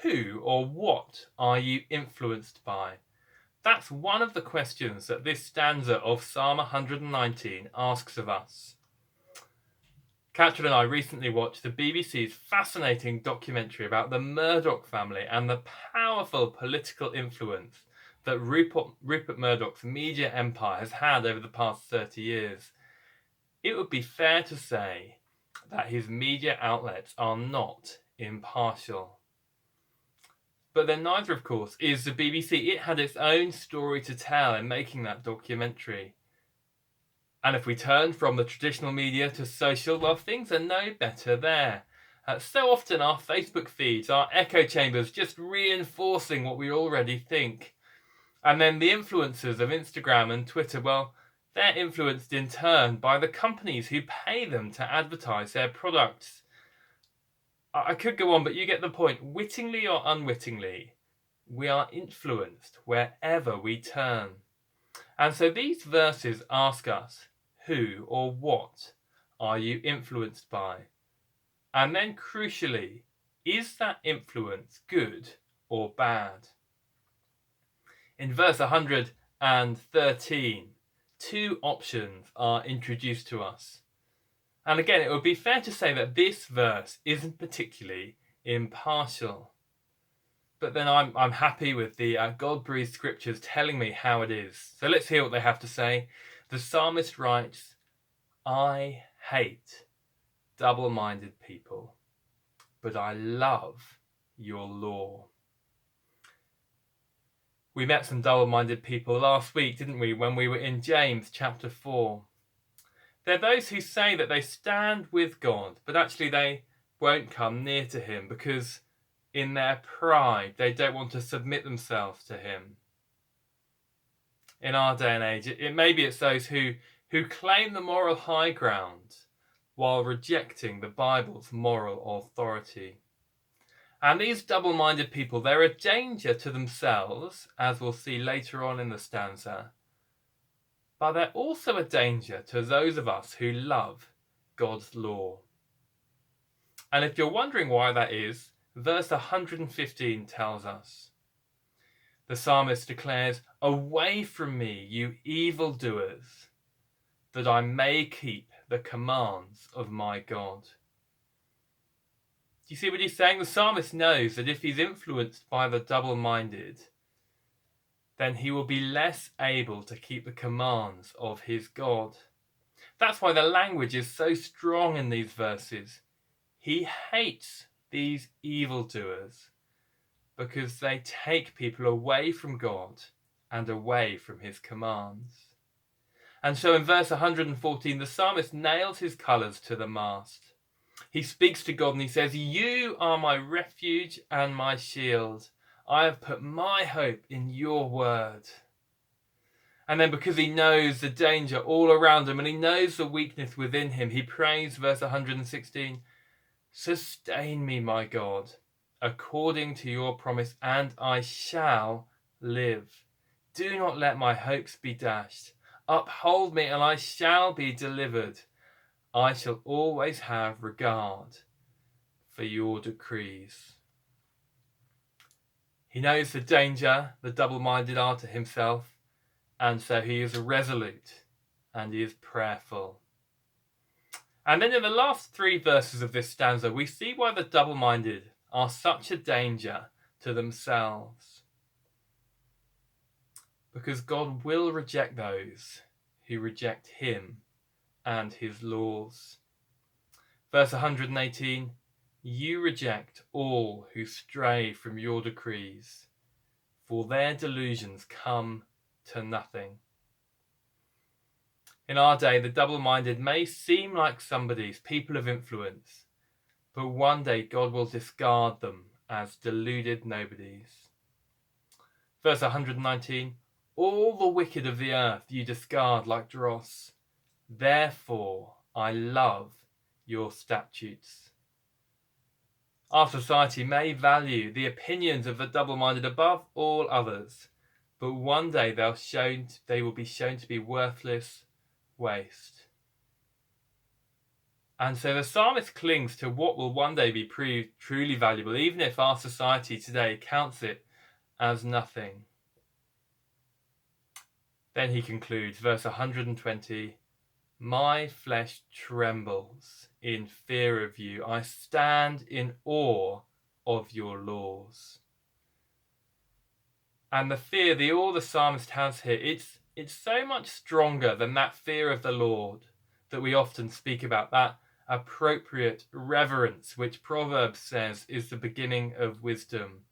Who or what are you influenced by? That's one of the questions that this stanza of Psalm 119 asks of us. Catherine and I recently watched the BBC's fascinating documentary about the Murdoch family and the powerful political influence that Rupert Murdoch's media empire has had over the past 30 years. It would be fair to say that his media outlets are not impartial. But then neither, of course, is the BBC. It had its own story to tell in making that documentary. And if we turn from the traditional media to social, well, things are no better there. So often our Facebook feeds are echo chambers just reinforcing what we already think. And then the influencers of Instagram and Twitter, well, they're influenced in turn by the companies who pay them to advertise their products. I could go on, but you get the point. Wittingly or unwittingly, we are influenced wherever we turn. And so these verses ask us, who or what are you influenced by? And then crucially, is that influence good or bad? In verse 113, two options are introduced to us. And again, it would be fair to say that this verse isn't particularly impartial. But then I'm happy with the God-breathed scriptures telling me how it is. So let's hear what they have to say. The psalmist writes, I hate double-minded people, but I love your law. We met some double-minded people last week, didn't we, when we were in James chapter 4. They're those who say that they stand with God, but actually they won't come near to him because in their pride they don't want to submit themselves to him. In our day and age, maybe it's those who claim the moral high ground while rejecting the Bible's moral authority. And these double-minded people, they're a danger to themselves, as we'll see later on in the stanza, but they're also a danger to those of us who love God's law. And if you're wondering why that is, verse 115 tells us. The psalmist declares, away from me, you evildoers, that I may keep the commands of my God. Do you see what he's saying? The psalmist knows that if he's influenced by the double-minded, then he will be less able to keep the commands of his God. That's why the language is so strong in these verses. He hates these evildoers because they take people away from God and away from his commands. And so in verse 114, the psalmist nails his colours to the mast. He speaks to God and he says, you are my refuge and my shield. I have put my hope in your word. And then because he knows the danger all around him and he knows the weakness within him, he prays, verse 116, sustain me, my God, according to your promise, and I shall live. Do not let my hopes be dashed. Uphold me, and I shall be delivered. I shall always have regard for your decrees. He knows the danger the double-minded are to himself, and so he is resolute and he is prayerful. And then in the last three verses of this stanza, we see why the double-minded are such a danger to themselves. Because God will reject those who reject him and his laws. Verse 118, you reject all who stray from your decrees, for their delusions come to nothing. In our day, the double-minded may seem like somebody's people of influence, but one day God will discard them as deluded nobodies. Verse 119, all the wicked of the earth you discard like dross. Therefore, I love your statutes. Our society may value the opinions of the double-minded above all others, but one day they will be shown to be worthless waste. And so the psalmist clings to what will one day be proved truly valuable, even if our society today counts it as nothing. Then he concludes, verse 120, my flesh trembles in fear of you. I stand in awe of your laws. And the fear, the awe the psalmist has here, it's so much stronger than that fear of the Lord that we often speak about, that appropriate reverence which Proverbs says is the beginning of wisdom.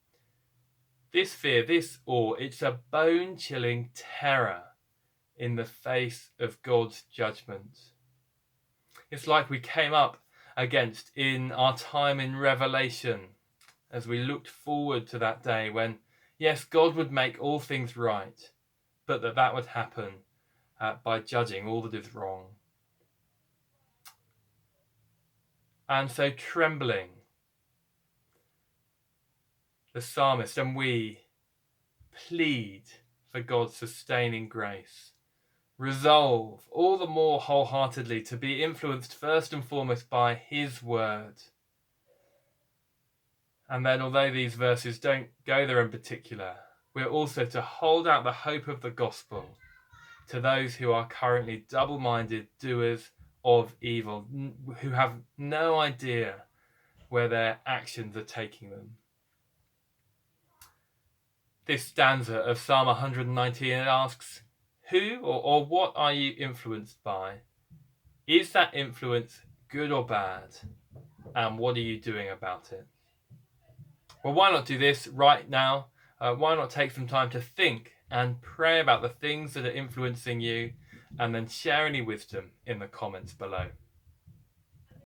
This fear, this awe, it's a bone-chilling terror in the face of God's judgment. It's like we came up against in our time in Revelation as we looked forward to that day when, yes, God would make all things right, but that would happen by judging all that is wrong. And so trembling, the psalmist and we plead for God's sustaining grace. Resolve all the more wholeheartedly to be influenced first and foremost by his word. And then, although these verses don't go there in particular, we're also to hold out the hope of the gospel to those who are currently double-minded doers of evil, who have no idea where their actions are taking them. This stanza of Psalm 119 asks, who or what are you influenced by? Is that influence good or bad? And what are you doing about it? Well, why not do this right now? Why not take some time to think and pray about the things that are influencing you, and then share any wisdom in the comments below.